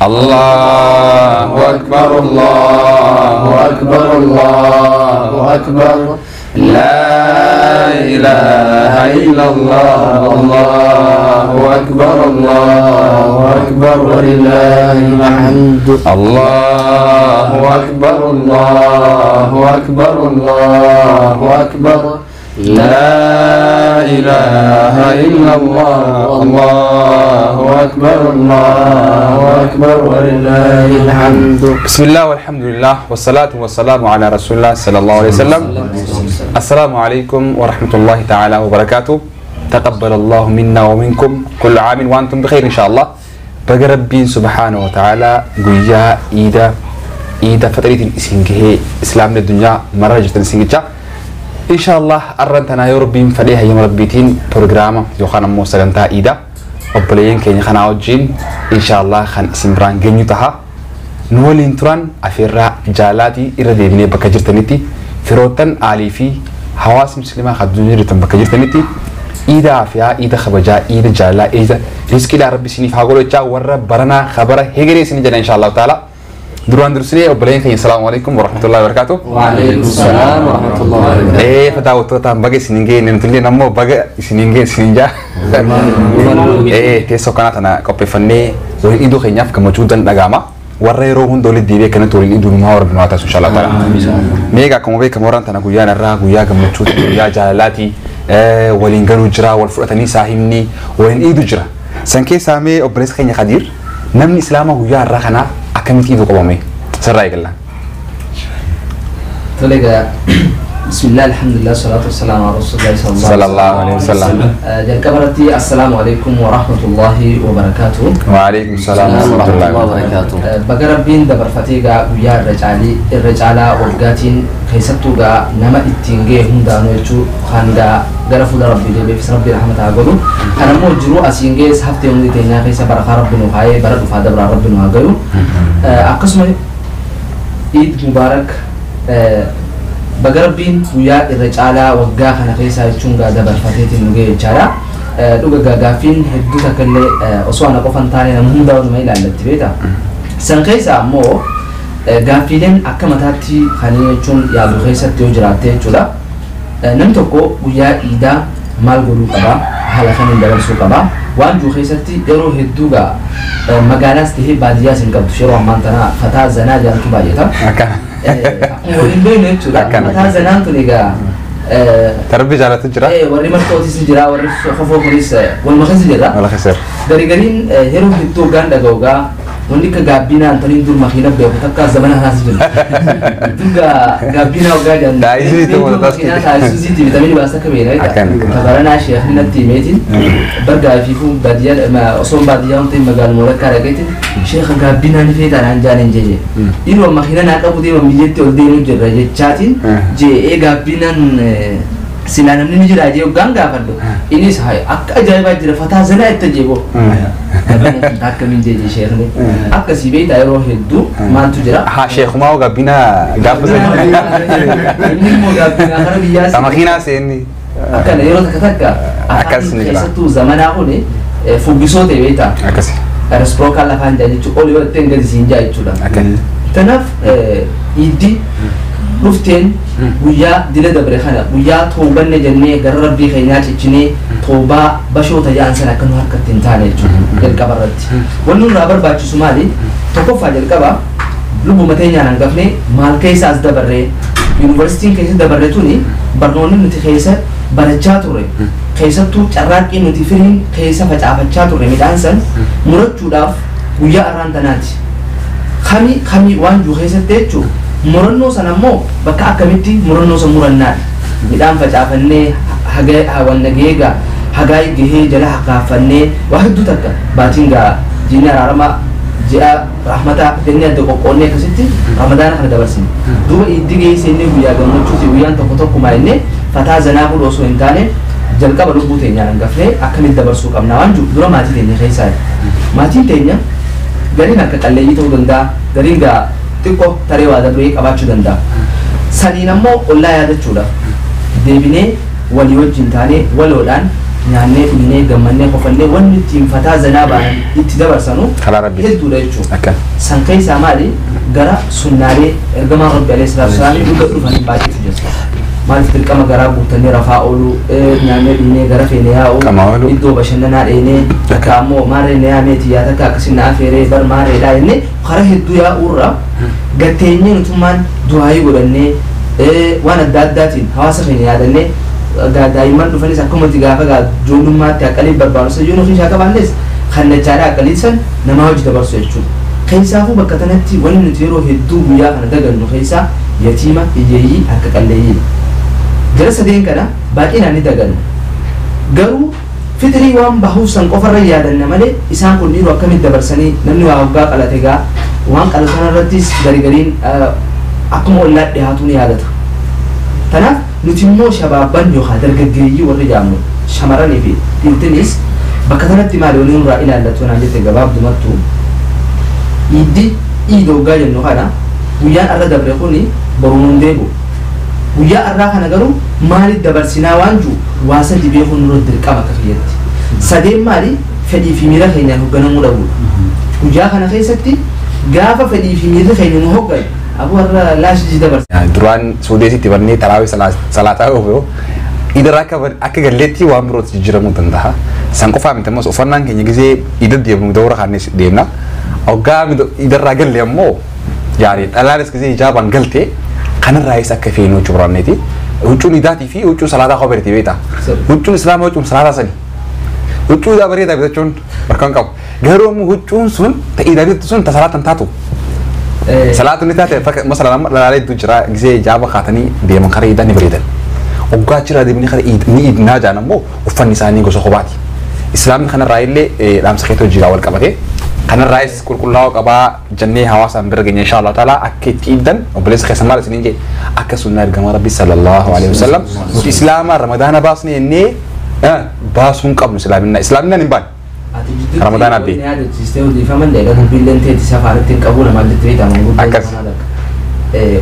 الله أكبر الله أكبر الله أكبر لا إله إلا الله الله أكبر ولله الحمد الله أكبر الله أكبر الله أكبر لا إله إلا الله الله أكبر ولله الحمد. بسم الله والحمد لله والصلاة والسلام على رسول الله صلى الله عليه وسلم. السلام عليكم ورحمة الله تعالى وبركاته. تقبل الله منا ومنكم كل عام وأنتم بخير إن شاء الله. بقى ربي سبحانه وتعالى قويا إيدا فترة الإسلامية إسلام الدنيا مرة جت الإسلامية إن شاء الله أرنتنا يا ربي فليها يوم ربيتين برنامج يوخان موسى جنتا إيدا وبلين كي خنا أوجين إن شاء الله خان سمران جنيتها نولين تران أفرا جالاتي إرديني بكجرتنيتي فروتن آليفي حواس مسلمة خدوني رتم بكجرتنيتي إيدا فيها إيدا خبجا إيدا جالا إيدا رزق إلى ربي سني فاقولو جا ورا برنا خبره هجري سني جنا إن شاء الله تعالى دروان درسني وبلين كي السلام عليكم ورحمة الله وبركاته. وعليكم السلام ورحمة الله وبركاته. فتاة وتوتا بقى سنينجي نمتلي نمو بقى سنينجي سنينجا. تيسو كانت أنا كوبي فني وين إيدو خينيا في كموجودا نجامة ورا يروحون دولة ديبي كانت تقول إيدو نمهور بنواتاس إن شاء الله تعالى. ميجا كموبي كموران تنا قويا نرا قويا كموجود قويا جالاتي ولين قالوا جرا والفرقتني ساهمني وين إيدو جرا سانكي سامي أبرز خينيا خدير نمني إسلامه قويا الرخنا أكمل كيدو قوامي سرّاي قلنا. تلقى بسم الله الحمد لله والصلاة والسلام على رسول الله صلى الله عليه وسلم. جلكبرتي السلام عليكم ورحمة الله وبركاته. وعليكم السلام ورحمة الله وبركاته. بقربين دبر فتيجا ويا الرجالة والجاتين كيسبتوجا نما التنجي هم دانو يشو خانجا قرفوا دربي لي بس ربي رحمة الله. أنا مو جرو أسينجيس هفتي يوم ديتنا كيس بركة ربنا هاي برد فادا برا ربنا هاجو. أقسم عيد مبارك. بقربين ويا الرجالة وجا خنا كيسا يشونجا دبر فتيتي نوجي الجارة. دوجا جافين هدو تكلي أسوانا قفن تاني نمهم داون ما إلى التبيتا. سنكيسا مو جافيلين أكملتي خاني يشون يا بخيسة تيوجراتي شولا. نمتوكو ويا إيدا مال غلو كبا هلا خاني دبر سو كبا. وان جو خيستي يرو هدوجا مجالس تهي بادية سنكب تشيرو مانتنا فتا زنا جان كبايتا. ولين بينه شولا. فتا زنا تونيجا. تربي جالات تجرا. وري مرتوتي سجرا وري خفوف مريس والمخزن سجرا. ولا خسر. غريغرين هيرو هدوجا دعوجا. ونيك جابينا أنتوني دور ماكينة بيوكتك زمان هناس جل. دوجا جابينا وجا جن. دايزي تو ماكينة دايزي تي فيتامين باسا كبيرة. تبارنا شيء خلينا تيميتين. برجع فيكم بديال ما أصلا بديال تيم مجال مورك كارجيتين. شيء جابينا نفيت أنا جانين جي. إنه ماكينة ناقة بدي مميزة تودي نوجر رجع شاتين. جي جابينا سلانم نيجي راجع وغانغا فردو. إني سهاي أكا جايبا جرا فتا زنا إتجيبو. tak kami jadi share ni. Aku sibuk tayo hiddu mantu jera. Ha Sheikh mau gabina gabus. Ini mau gabina karena biasa. Sama kina sini. Akan ada orang kata akan sini lah. Satu zaman aku ni fugiso tebeta. Akas. Harus prokal lah kan jadi cuk oleh tengah di sini jadi cula. Akan. Tanaf idi ruften ويا دلدا بريخانا ويا توبا نجني قرب بي خينات تجني توبا بشو تجان سنة كنو هركة تنتاني الكبرت ونون رابر باجي سومالي توقف على الكبا لبو متين يعني نقفني مال كيس از دبرة يونيفرسيتي كيس دبرة توني برنامج نتخيسة برجاتوري كيسة تو تراك إنه تفرين كيسة فجاتوري ميدانسن مرد جوداف ويا أرانتناتي خمي وان جو كيسة تيجو مرنو سنامو بكا كميتي مرنو سمورنات ميدان فجافني حاجة هون نجيجا حاجة جهة جلا حقافني واحد دو تكا باتينجا جينا رارما جاء رحمة الدنيا دكوكوني كسيتي رمضان خلنا دبرسين دو إديجي سيني ويا جمعة شو ويا تكتب كماينة فتا زنابو روسو إنتاني جلكا برضو تينيا نعرفه أكمل دبرسو كم نوان جو دورا ماتي تينيا خيساي ماتي تينيا غرينا كتالي يتو دندا غرينا تكو تري وادا بريك أباشو دندا سنين مو الله يادا شولا دبني وليوجين تاني ولودان nyaannee dhugnee gammannee qofannee wanni ittiin fataa zanaa ba'an itti dabarsanu hedduudha jechuudha. San keessaa maali gara sunnaalee ergamaa rabbi alayhi salaatu wasalaam dhuga dhufanii baay'eetu jira. Maaliif dirqama garaa guutannee rafaa ooluu nyaannee dhugnee gara feene yaa'u iddoo bashannanaa dheenee takka ammoo maarree na yaameeti yaa takka akkasiin na afeeree bar maarreedhaa jennee karaa hedduu yaa'uurra gatteenyee nutummaan du'aayii godhannee waan adda addaatiin hawaasa keenya yaadannee daa'imman dhufanis akkumatti gaafa ijoollummaatti aqalii barbaadu sayyuun ofii isaa qabaannes kan dachaadhaa aqalii san namaa hojii dabarsu jechuudha. Keessaafuu bakka kanatti wanni nuti yeroo hedduu guyyaa kana dagannu keessaa yatiima hiyyeeyyii harka qalleeyyii. Jara sadeen kana baay'inaan ni dagannu. Garuu fitrii waan bahuuf san qofarra yaadanna malee isaan kun dhiiroo akkamitti dabarsanii namni waa hoggaa qalate gaa waan qalatan irrattis garigariin akkuma ollaa dhiyaatu ni yaadata. Kanaaf nuti immoo shabaabban yookaan dargaggeeyyii warri jaamnu shamarranii fi dhiirtinis bakka kanatti maali waliin irraa ilaallatu naan jette gabaabdumattu iddi hoggaa jennu kana guyyaan arra dabre kuni boruun deebu. Guyyaa arraa kana garuu maaliif dabarsinaa waan jiru waa sadi beekuun nurra dirqama akka fayyatti. Sadeen maali fedhii fi miira keenyaan hoogganamuu dhabuudha. Guyyaa kana keessatti gaafa fedhii fi miirri keenya nu hoogganu abu warra laashii dabarsa. Duraan Suudeesitti barnee taraawii salaataa oofuu idara akka galleetti waan birootti jijjiiramuu danda'a. San qofaa miti ammas uffannaan keenya gisee idar deemnu dawra kaannes deemna. Hoggaa idarraa galle ammoo yaani dhalaanis gisee ijaabaan galtee kanarraa isa akka feenu cubraneeti. Huccuun idaatii fi huccuun salaataa qobeerti beektaa. Huccuun islaamaa huccuun salaataa sani. Huccuu idaa bareedaa bitachuun bakka hin qabu. Garuu ammoo huccuun sun ta'ii dabeetti sun tasalaatan taatu. Salaatu ni taate masalan laalee jira gisee ijaaba kaatanii deeman karaa idaa ni bareedan. Hoggaa jira deemanii karaa ni idnaa jaan ammoo uffanni isaanii gosa kophaati. Islaamni kanarraa illee dhaamsa keetoo jiraa wal qabate. Kanarraayis qulqullaa'oo qabaa jennee hawaasaan bira geenya insha Allah ta'ala akka itti iddan obboleessa keessa maal isiniin jedhe akka sunnaa ergamaa rabbi sallallahu alaihi wasallam nuti islaamaa ramadaana baasne jennee baasuun qabnu islaaminaan hin baane. Ramadaana abdii. Akkas.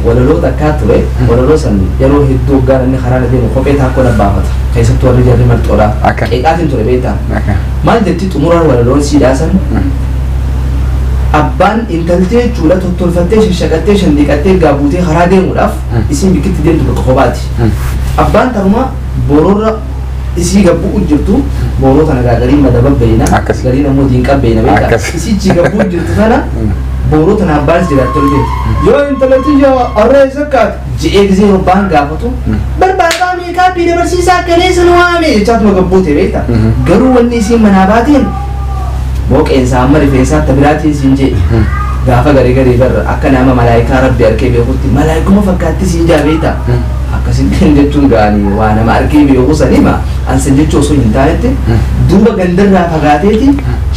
Walaloo takkaa ture walaloo san yeroo hedduu hoggaan inni karaa deemu kophee taakkoo dhabbaafata keessattuu warri jarri marxoodhaa qeeqaatiin ture beektaa maal jetti xumuraan walaloon siidhaa san abbaan intaltee jechuudha tottolfattee shashaqattee shandiqattee gaabuutee karaa deemuudhaaf isin bikkitti deemtu bakka kophaati. Abbaan taruma boororra isii gabbuu jirtu booroo tana gaagarii madaba beeyna garii namoo diinqa beeyna beektaa isichi gabbuu jirtu sana booroo tana abbaan jiraattu illee yoo intalatti yoo arree sakkaat ji'ee gisee abbaan gaafatu barbaadaa meeqaa fi dabarsiisaa kaleessa nu waame jechaatuma gabbuute beektaa garuu wanni isiin manaa baateen booqeensa amma rifeensaatti biraatiin siin jedhe gaafa garii barra akka nama malaayikaa rabbi arkee beekutti malaayikuma fakkaatti siin jaabeeta akkasitti jechuun gaanii waa nama arkee beeku sanima ansan jechuu osoo hin taanetti duuba gandarraa fagaateeti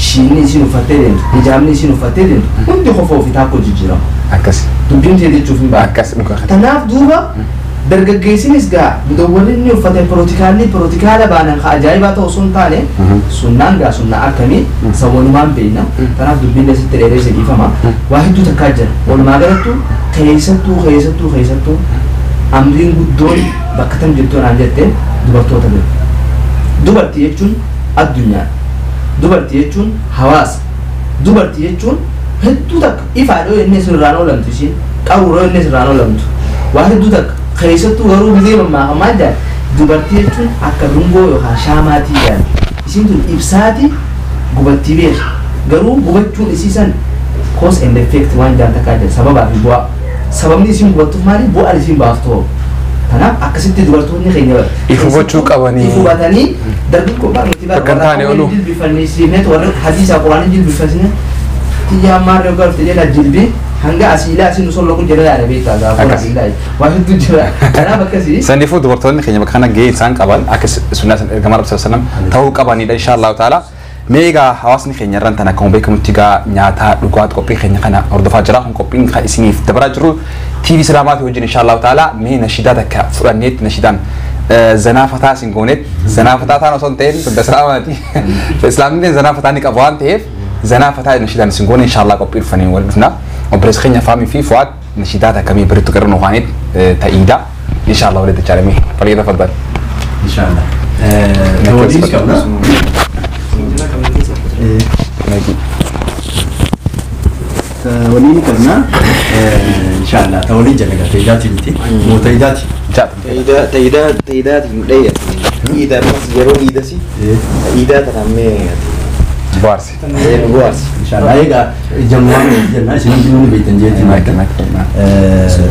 shiinni isin uffattee deemtu hijaabni isin uffattee deemtu hundi qofa ofii taakko jijjiirama akkas dubbiin ta'e jechuuf hin ba'a akkas kanaaf duuba dargaggeessinis gaa mudawwanni inni uffate pirotikaala baanan ka ajaa'ibaa ta'u sun taane sunnaan gaa sunnaa akkamii sawwanumaan beekna kanaaf dubbiin asitti dheeree isa dhiifama waa hedduu takkaa jira walumaa galattu keessattuu amriin guddoon bakka tam jettuu naan jette dubartoota bira dubartii jechuun addunyaa dubartii jechuun hawaasa dubartii jechuun hedduu takka ifaadhoo inni sirraan oolamtu isheen qaruuroo inni sirraan oolamtu waa hedduu takka keessattuu garuu gisee mammaakamaa jaan dubartii jechuun akka dungoo yookaan shaamaatii jaan isiin tun ibsaati gubattii beeka garuu gubachuun isiisan cause and effect waan jaan takkaa jira sababaa fi bu'aa sababni isiin gubattuuf maali bu'aan isiin baaftu kanaaf akkasitti dubartoonni keenya ifu gochuu qabanii ifu batanii dargaggoo barnooti warra jilbifannisiifneet warra hadiisaa quraanii jilbifasine tiyyaa maarree garfte jedha jilbii hanga asiilaa asiin usun lokun jedha yaada beektaa gaafa asiilaa waa hedduu jira kanaaf akkasii sandiifuu dubartoonni keenya bakka kana gahee isaan qaban akka sunnaa ergamaa rabbi sallam ta'uu qabanidha insha Allah ta'ala. Meegaa hawaasni keenya irraan tan akkuma beekamutti gaa nyaataa dhugaati qophii keenya kana hordofaa jira kun qophiin kan isiniif dabaraa jiru TV Islaamaati wajjin insha Allah ta'ala mee nashidaa takka fudhanneetti nashidaan zanaafataa isin gooneet zanaafataa ta'an osoo hin ta'in tunda Islaamaati Islaamni zanaafataa ni qabu waan ta'eef zanaafataa nashidaan isin goone insha Allah qophii dhufanii wal dhufna obboleessa keenya faamii fi fu'aad nashidaa takka mee biritti qarnu waaniit ta'iidha insha Allah walitti caalame fayyada faddal insha Allah توليش كمنا توليني كمنا إن شاء الله تولي جنة تيداتي بتي مو تيداتي تيدات مدية إذا بس جرو إذا سي إذا ترامي بوارسي بوارس إن شاء الله أيها جماعة جنة سنجيبون بيتنجيتي معك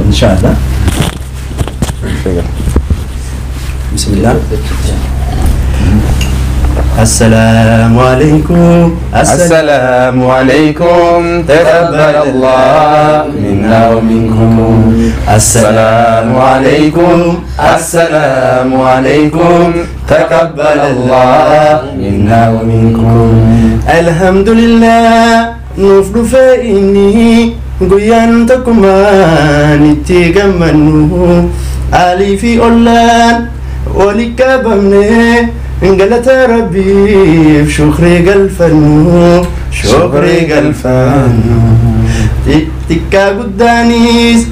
إن شاء الله بسم الله السلام عليكم السلام عليكم تقبل الله منا ومنكم السلام عليكم السلام عليكم تقبل الله منا ومنكم الحمد لله نفر فإني قيانتكم نتيجمنه علي في أولان ولكبمني قالت ربي شكري قلفنو شكري قلفنو تكا قدانيس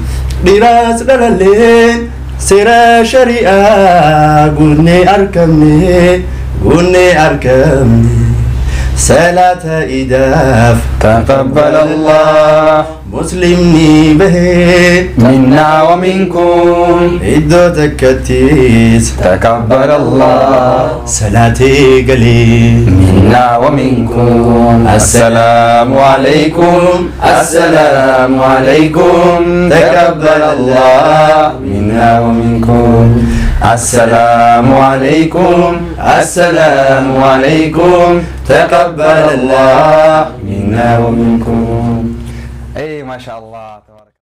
دراس دلالين سيرا شريعة قلني أركمني صلاة إداف تقبل الله مسلمني به منا ومنكم إدو تكتيس تقبل الله صلاتي قليل منا ومنكم السلام عليكم السلام عليكم تقبل الله منا ومنكم السلام عليكم السلام عليكم تقبل الله منا ومنكم. أي ما شاء الله.